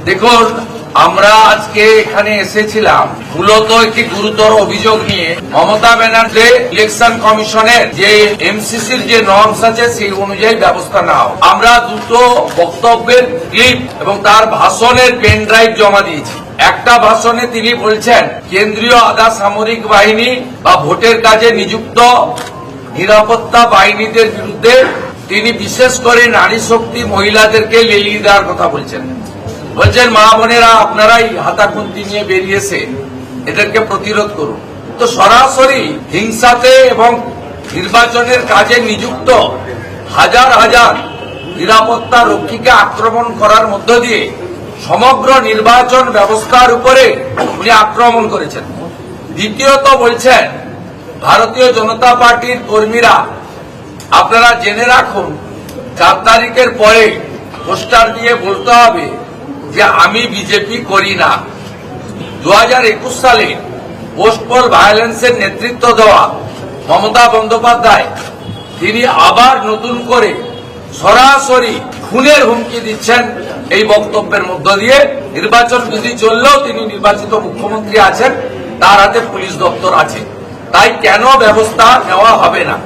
দেখুন, আমরা আজকে এখানে এসেছিলাম মূলত একটি গুরুতর অভিযোগ নিয়ে। মমতা ব্যানার্জি ইলেকশন কমিশনের যে এমসিসির যে নর্মস আছে সেই অনুযায়ী ব্যবস্থা নাও। আমরা দুটো বক্তব্যের ক্লিপ এবং তার ভাষণের পেন ড্রাইভ জমা দিয়েছি। একটা ভাষণে তিনি বলছেন কেন্দ্রীয় আধা সামরিক বাহিনী বা ভোটের কাজে নিযুক্ত নিরাপত্তা বাহিনীদের বিরুদ্ধে তিনি বিশেষ করে নারী শক্তি মহিলাদেরকে লেলিয়ে দেওয়ার কথা বলছেন। বলছেন মা বোনেরা আপনারাই হাতাখুন্তি নিয়ে বেরিয়েছে, এদেরকে প্রতিরোধ করুন। তো সরাসরি হিংসাতে এবং নির্বাচনের কাজে নিযুক্ত হাজার হাজার নিরাপত্তা রক্ষীকে আক্রমণ করার মধ্য দিয়ে সমগ্র নির্বাচন ব্যবস্থার উপরে উনি আক্রমণ করেছেন। দ্বিতীয়ত বলছেন ভারতীয় জনতা পার্টির কর্মীরা আপনারা জেনে রাখুন 4 তারিখের পরে পোস্টার দিয়ে বলতে হবে যে আমি বিজেপি করি না। 2021 সালে পোস্ট পোল ভায়োলেন্সের নেতৃত্ব দেওয়া মমতা বন্দ্যোপাধ্যায় তিনি আবার নতুন করে সরাসরি খুনের হুমকি দিচ্ছেন এই বক্তব্যের মধ্য দিয়ে। নির্বাচন বিধি চললেও তিনি নির্বাচিত মুখ্যমন্ত্রী আছেন, তার হাতে পুলিশ দপ্তর আছে, তাই কেন ব্যবস্থা নেওয়া হবে না।